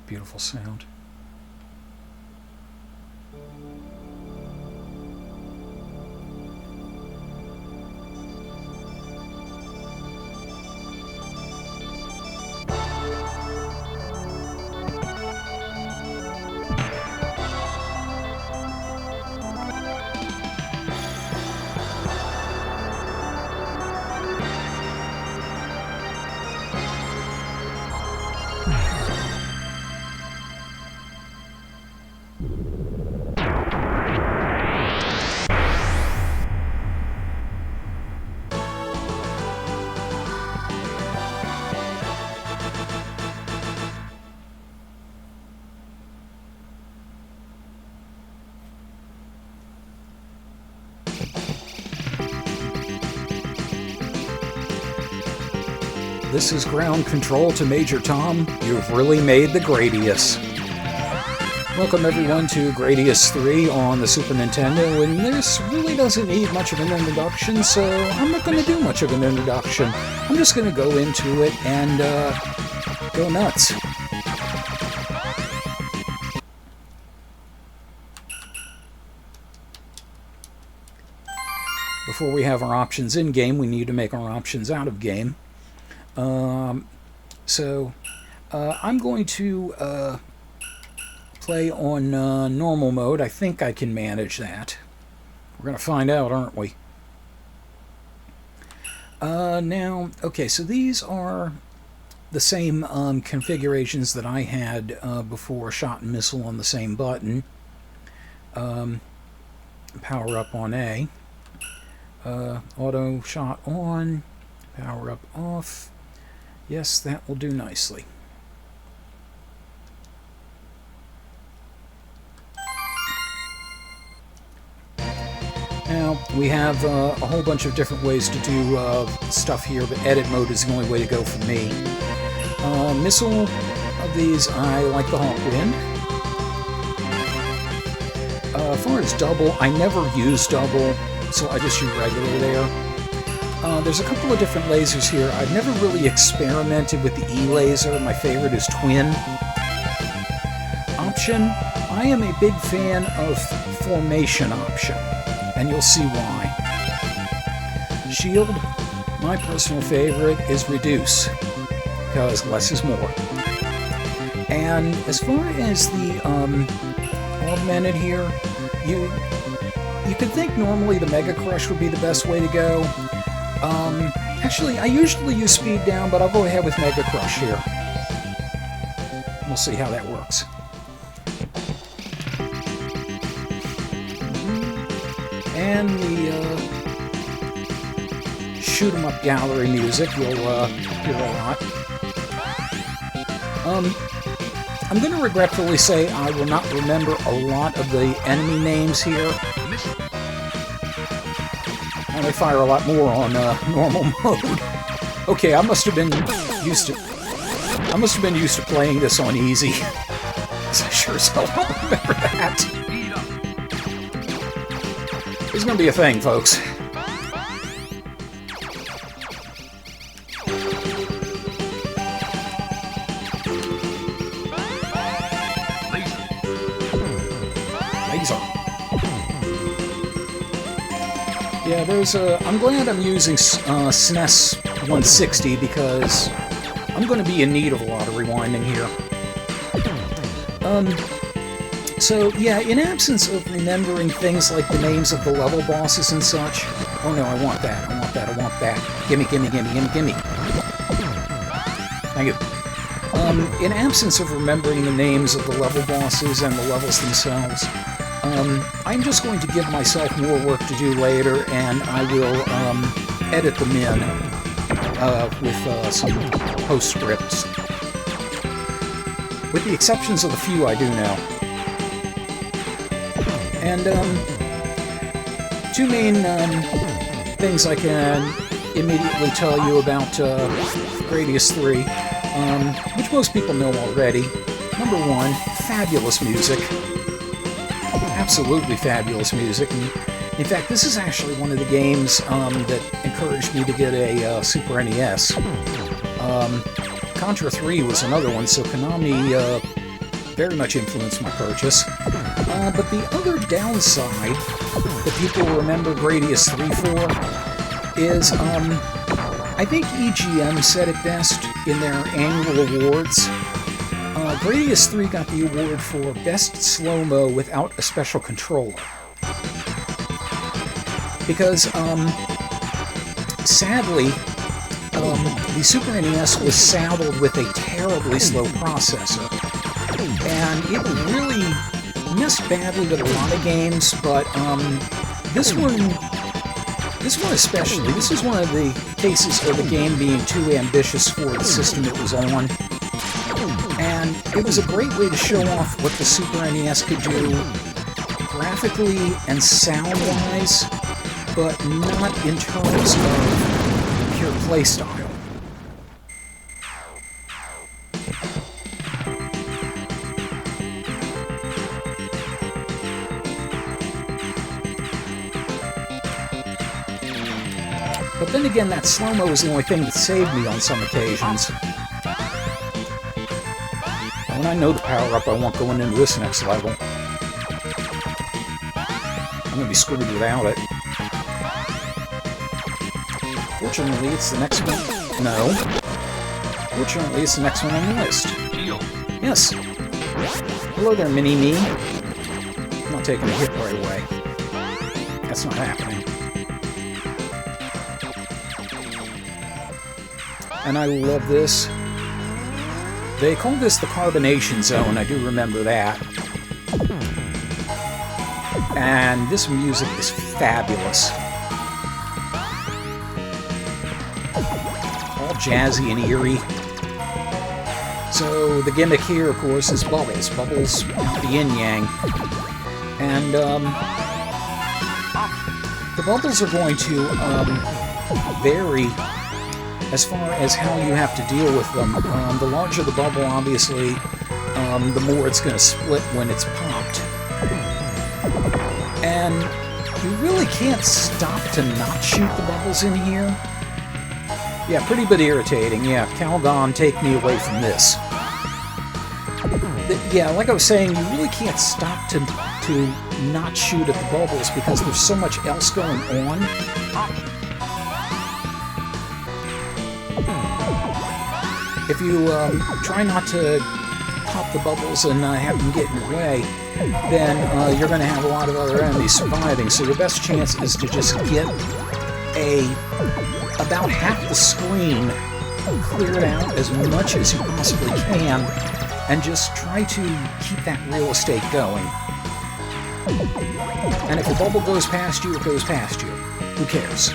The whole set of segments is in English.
Beautiful sound. This is ground control to Major Tom. You've really made the Gradius. Welcome everyone to Gradius 3 on the Super Nintendo, and this really doesn't need much of an introduction, so I'm not going to do much of an introduction. I'm just going to go into it and go nuts. Before we have our options in-game, we need to make our options out-of-game. I'm going to play on normal mode. I think I can manage that. We're going to find out, aren't we? Now, okay, so these are the same configurations that I had before. Shot and missile on the same button. Power up on A. Auto shot on. Power up off. Yes, that will do nicely. Now, we have a whole bunch of different ways to do stuff here, but edit mode is the only way to go for me. Missile of these, I like the Hawkwind. As far as double, I never use double, so I just use regular there. There's a couple of different lasers here. I've never really experimented with the E laser. My favorite is twin. Option, I am a big fan of formation option, and you'll see why. Shield, my personal favorite is reduce, because less is more. And as far as the augmented here, you could think normally the Mega Crush would be the best way to go. Actually, I usually use speed down, but I'll go ahead with Mega Crush here. We'll see how that works. And the shoot 'em up gallery music, you'll hear a lot. I'm going to regretfully say I will not remember a lot of the enemy names here. And I fire a lot more on normal mode. Okay, I must have been used to playing this on easy. Because I sure as hell don't remember that. It's gonna be a thing, folks. Yeah, I'm glad I'm using SNES 160 because I'm going to be in need of a lot of rewinding here. So yeah, in absence of remembering things like the names of the level bosses and such. Oh no, I want that. I want that. I want that. Gimme, gimme, gimme, gimme, gimme. Thank you. In absence of remembering the names of the level bosses and the levels themselves, I'm just going to give myself more work to do later, and I will edit them in with some postscripts. With the exceptions of the few I do now. And two main things I can immediately tell you about Gradius 3, which most people know already. Number one, fabulous music. Absolutely fabulous music. And in fact, this is actually one of the games that encouraged me to get a Super NES. Contra 3 was another one, so Konami very much influenced my purchase. But the other downside that people remember Gradius 3 for is, I think EGM said it best in their annual awards. Gradius 3 got the award for Best Slow-Mo Without a Special Controller. Because, sadly, the Super NES was saddled with a terribly slow processor. And it really messed badly with a lot of games, but this one especially, this is one of the cases of the game being too ambitious for the system it was on. And it was a great way to show off what the Super NES could do graphically and sound-wise, but not in terms of pure playstyle. But then again, that slow-mo was the only thing that saved me on some occasions. When I know the power-up, I won't go into this next level. I'm going to be screwed without it. Fortunately, it's the next one. No. Fortunately, it's the next one on the list. Yes. Hello there, Mini-Me. I'm not taking a hit right away. That's not happening. And I love this. They call this the carbonation zone, I do remember that. And this music is fabulous. All jazzy and eerie. So the gimmick here, of course, is bubbles. Bubbles out the yin-yang. And the bubbles are going to vary as far as how you have to deal with them. The larger the bubble, obviously, the more it's going to split when it's popped. And you really can't stop to not shoot the bubbles in here. Yeah, pretty bit irritating. Yeah, Calgon, take me away from this. Yeah, like I was saying, you really can't stop to not shoot at the bubbles because there's so much else going on. If you try not to pop the bubbles and have them get in your way, then you're going to have a lot of other enemies surviving. So your best chance is to just get about half the screen cleared out as much as you possibly can, and just try to keep that real estate going. And if a bubble goes past you, it goes past you. Who cares?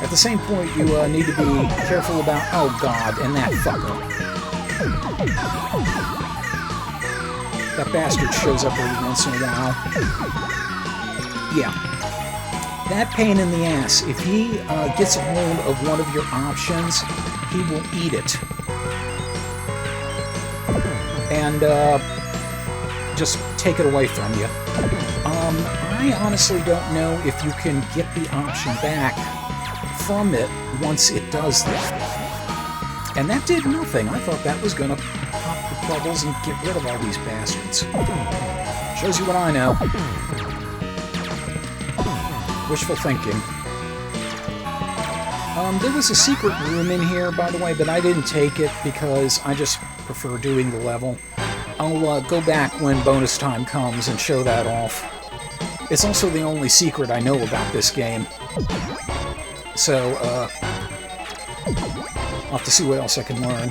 At the same point, you need to be careful about, oh god, and that fucker. That bastard shows up every once in a while. Yeah. That pain in the ass, if he gets a hold of one of your options, he will eat it. And just take it away from you. I honestly don't know if you can get the option back from it once it does that. And that did nothing. I thought that was going to pop the bubbles and get rid of all these bastards. Shows you what I know. Wishful thinking. There was a secret room in here, by the way, but I didn't take it because I just prefer doing the level. I'll go back when bonus time comes and show that off. It's also the only secret I know about this game. So, I'll have to see what else I can learn.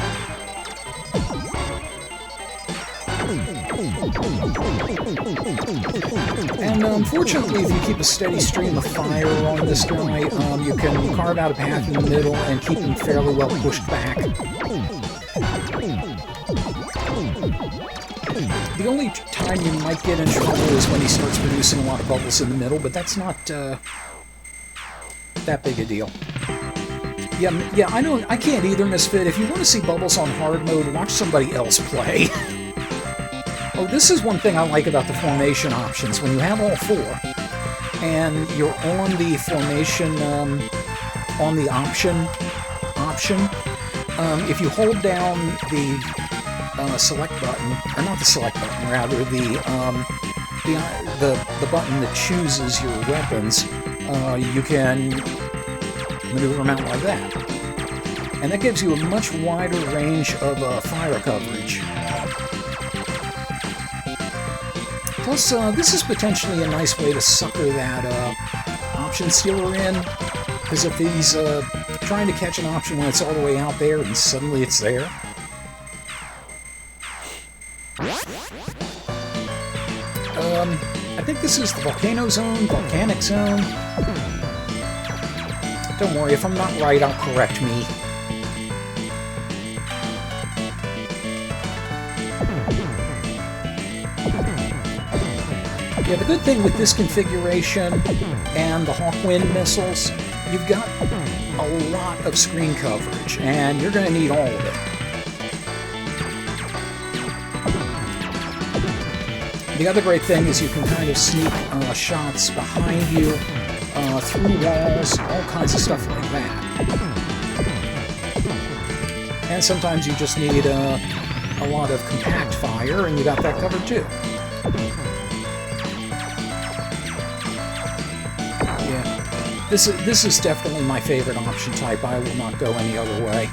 And unfortunately, if you keep a steady stream of fire on this guy, you can carve out a path in the middle and keep him fairly well pushed back. The only time you might get in trouble is when he starts producing a lot of bubbles in the middle, but that's not that big a deal. Yeah, I can't either, Misfit. If you want to see bubbles on hard mode, watch somebody else play. Oh, this is one thing I like about the formation options. When you have all four, and you're on the formation, on the option, if you hold down the select button, or not the select button, rather the button that chooses your weapons, you can maneuver them out like that. And that gives you a much wider range of fire coverage. Plus, this is potentially a nice way to sucker that option stealer in, because if he's trying to catch an option when it's all the way out there and suddenly it's there. I think this is the volcano zone, volcanic zone. Don't worry, if I'm not right, I'll correct me. Yeah, the good thing with this configuration and the Hawkwind missiles, you've got a lot of screen coverage, and you're going to need all of it. The other great thing is you can kind of sneak shots behind you, through walls, all kinds of stuff like that. And sometimes you just need a lot of compact fire, and you got that covered too. This is definitely my favorite option type. I will not go any other way.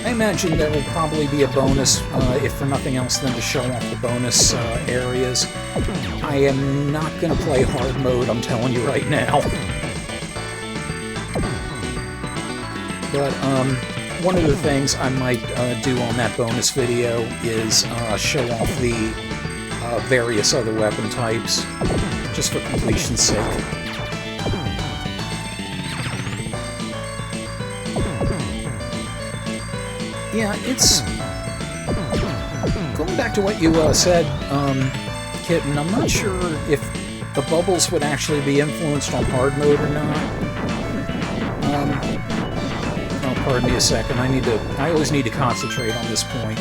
I imagine there will probably be a bonus, if for nothing else than to show off the bonus areas. I am not going to play hard mode, I'm telling you right now. But one of the things I might do on that bonus video is show off the various other weapon types, just for completion's sake. Yeah, it's... Going back to what you said, Kitten, I'm not sure if the bubbles would actually be influenced on hard mode or not. Oh, pardon me a second, I always need to concentrate on this point.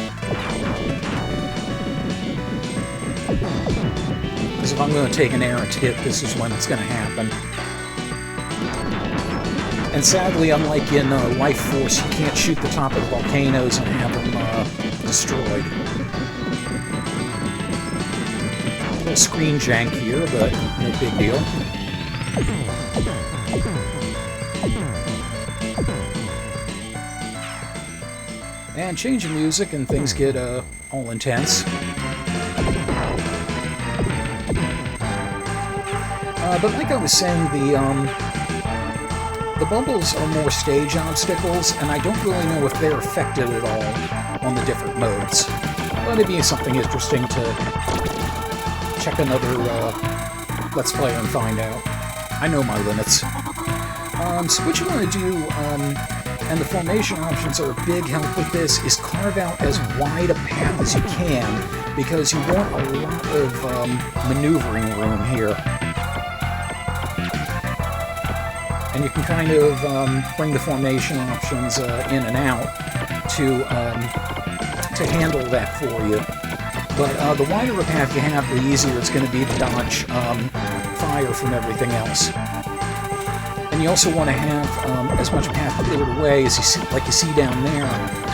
Because if I'm going to take an errant hit, this is when it's going to happen. And sadly, unlike in Life Force, you can't shoot the top of the volcanoes and have them destroyed. A little screen jank here, but no big deal. And change of music and things get all intense. But like I was saying, the bubbles are more stage obstacles, and I don't really know if they're affected at all on the different modes. But it'd be something interesting to check another Let's Player and find out. I know my limits. So what you want to do, and the formation options are a big help with this, is carve out as wide a path as you can, because you want a lot of maneuvering room here. And you can kind of bring the formation options in and out to handle that for you. But the wider a path you have, the easier it's going to be to dodge fire from everything else. And you also want to have as much path cleared away as you see, like you see down there,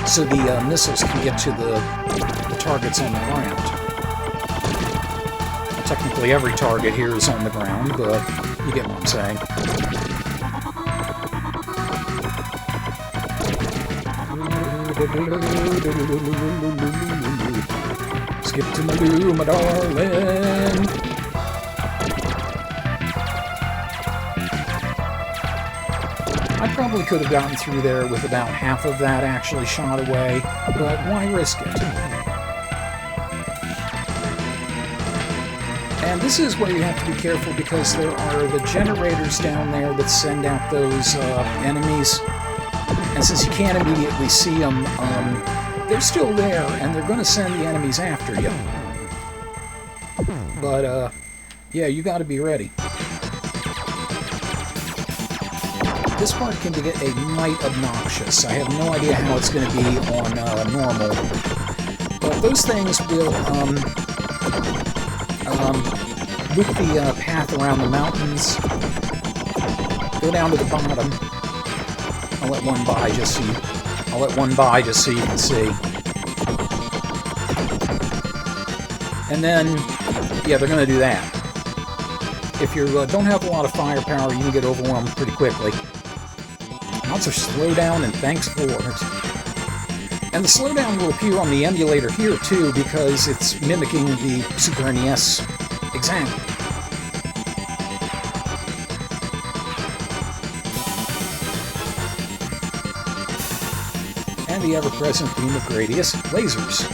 so the missiles can get to the targets on the ground. Well, technically every target here is on the ground, but you get what I'm saying. Skip to Maloo, my darling. I probably could have gotten through there with about half of that actually shot away, but why risk it? And this is where you have to be careful, because there are the generators down there that send out those enemies. And since you can't immediately see them, they're still there, and they're going to send the enemies after you. But, yeah, you got to be ready. This part can get a mite obnoxious. I have no idea how it's going to be on normal. But those things will loop the path around the mountains. go down to the bottom. I'll let one by just so you can see. And then, yeah, they're going to do that. If you don't have a lot of firepower, you can get overwhelmed pretty quickly. Lots of slowdown and thanks for it. And the slowdown will appear on the emulator here too, because it's mimicking the Super NES exactly. And the ever-present theme of Gradius, lasers.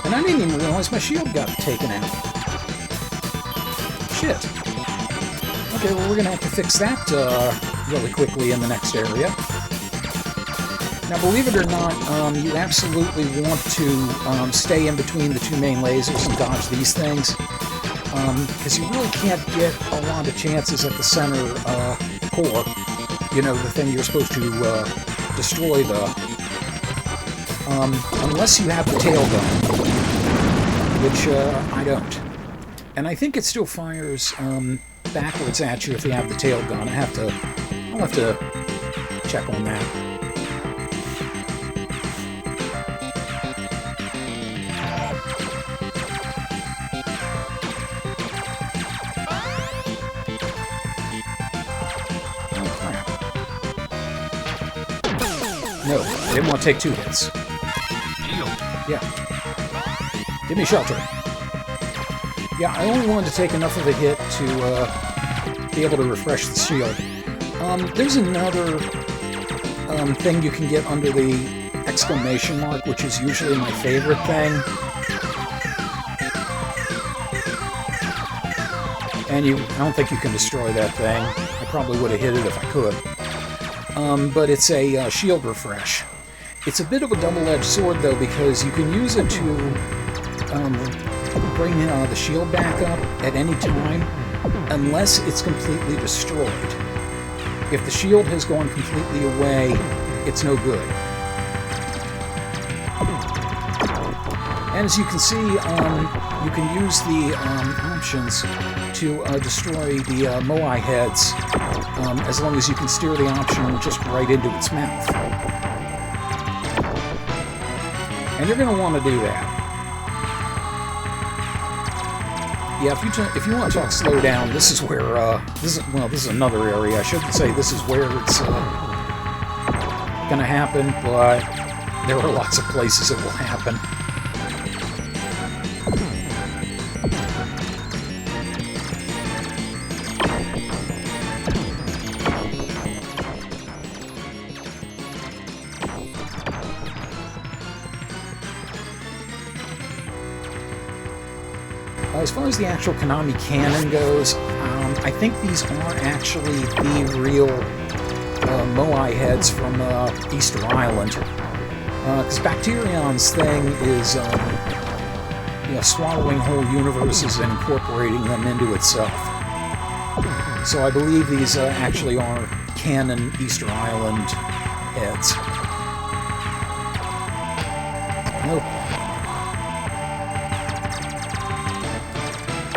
And I didn't even realize my shield got taken out. Shit. Okay, well, we're going to have to fix that really quickly in the next area. Now, believe it or not, you absolutely want to stay in between the two main lasers and dodge these things, because you really can't get a lot of chances at the center core, you know, the thing you're supposed to destroy, unless you have the tail gun, which I don't. And I think it still fires backwards at you if you have the tail gun. I'll have to check on that. No, I didn't want to take 2 hits. Yeah. Give me shelter. Yeah, I only wanted to take enough of a hit to be able to refresh the shield. There's another thing you can get under the exclamation mark, which is usually my favorite thing. And I don't think you can destroy that thing. I probably would have hit it if I could. But it's a shield refresh. It's a bit of a double-edged sword, though, because you can use it to bring the shield back up at any time, unless it's completely destroyed. If the shield has gone completely away, it's no good. And as you can see, you can use the options to destroy the Moai heads, as long as you can steer the option just right into its mouth. And you're going to want to do that. Yeah, if you want to talk slow down, this is where this is another area. I shouldn't say this is where it's going to happen, but there are lots of places it will happen. As far as the actual Konami canon goes, I think these are actually the real Moai heads from Easter Island. Because Bacterion's thing is swallowing whole universes and incorporating them into itself. So I believe these actually are canon Easter Island heads. Nope.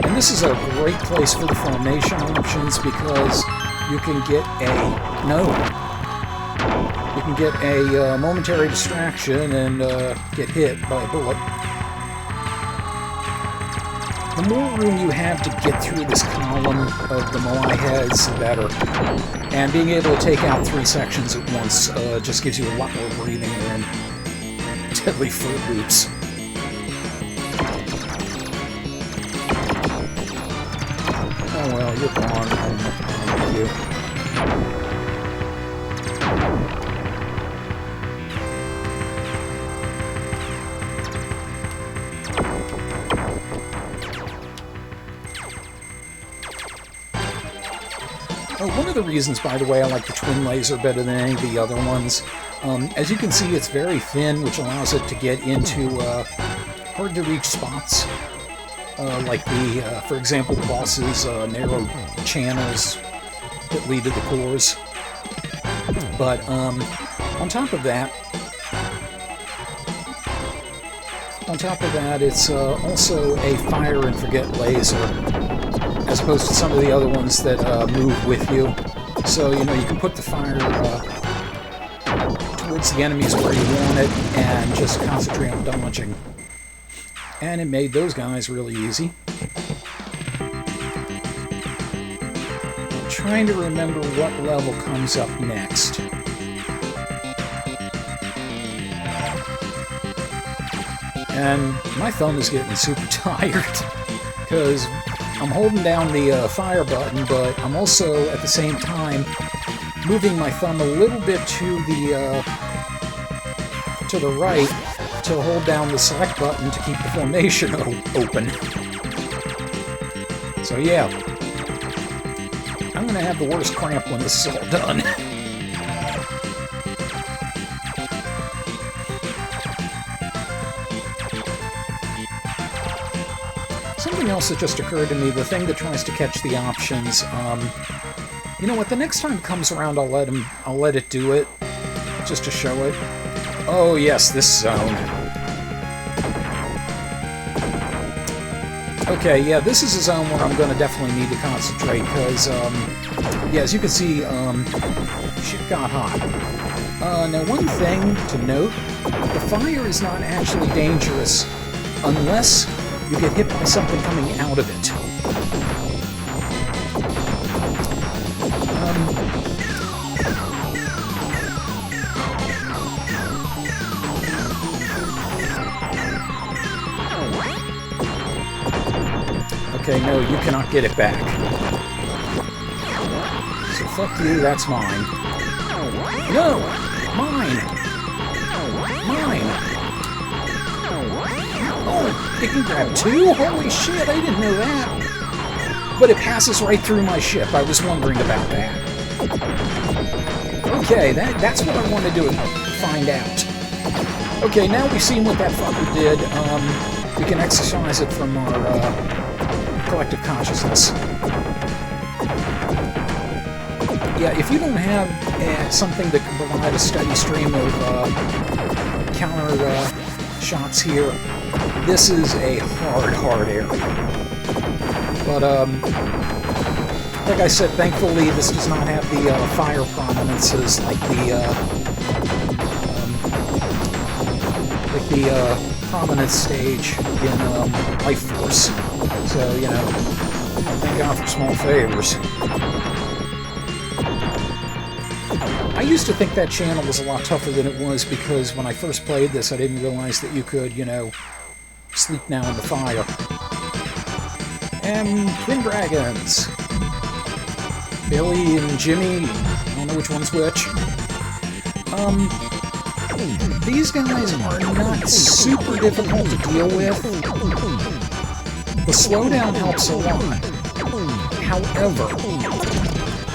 And this is a great place for the formation options because you can get a momentary distraction and get hit by a bullet. The more room you have to get through this column of the Moai heads, the better. And being able to take out 3 sections at once just gives you a lot more breathing room. Deadly Fruit Loops. Oh well, you're gone. I'm with you. One of the reasons, by the way, I like the twin laser better than any of the other ones, as you can see, it's very thin, which allows it to get into hard-to-reach spots, like for example, the boss's narrow channels that lead to the cores. But on top of that, it's also a fire-and-forget laser. as opposed to some of the other ones that move with you. So, you know, you can put the fire towards the enemies where you want it and just concentrate on dodging. And it made those guys really easy. I'm trying to remember what level comes up next. And my thumb is getting super tired because I'm holding down the fire button, but I'm also at the same time moving my thumb a little bit to the right to hold down the select button to keep the formation open. So yeah, I'm gonna have the worst cramp when this is all done. Something else that just occurred to me, the thing that tries to catch the options, you know what, the next time it comes around I'll let it do it, just to show it. Oh yes, this zone. Okay, yeah, this is a zone where I'm going to definitely need to concentrate, because, yeah, as you can see, shit got hot. Now one thing to note, the fire is not actually dangerous unless you get hit by something coming out of it. Okay, no, you cannot get it back. So fuck you, that's mine. No! Mine! Mine! Oh, it can grab two? Holy shit, I didn't know that. But it passes right through my ship. I was wondering about that. Okay, that's what I wanted to find out. Okay, now we've seen what that fucker did. We can exercise it from our collective consciousness. Yeah, if you don't have something that can provide a steady stream of counter shots here, this is a hard area. But, like I said, thankfully this does not have the fire prominences like the prominence stage in Life Force. So, you know, thank God for small favors. I used to think that channel was a lot tougher than it was because when I first played this, I didn't realize that you could, you know, sleep now in the fire. And Twin Dragons. Billy and Jimmy, I don't know which one's which. These guys are not super difficult to deal with. The slowdown helps a lot. However,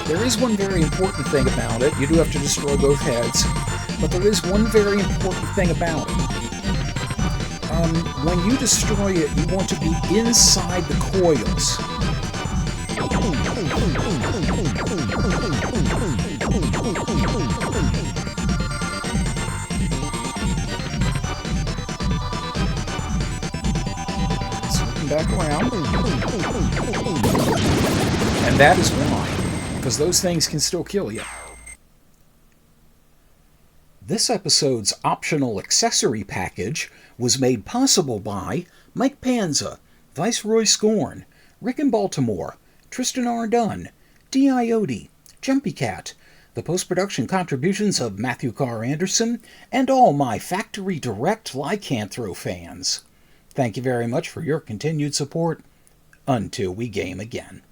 there is one very important thing about it. You do have to destroy both heads, but there is one very important thing about it. When you destroy it, you want to be inside the coils. Back around. And that is why, because those things can still kill you. This episode's optional accessory package was made possible by Mike Panza, Viceroy Scorn, Rick in Baltimore, Tristan R. Dunn, D.I.O.D., Jumpy Cat, the post-production contributions of Matthew Carr Anderson, and all my Factory Direct Lycanthro fans. Thank you very much for your continued support. Until we game again.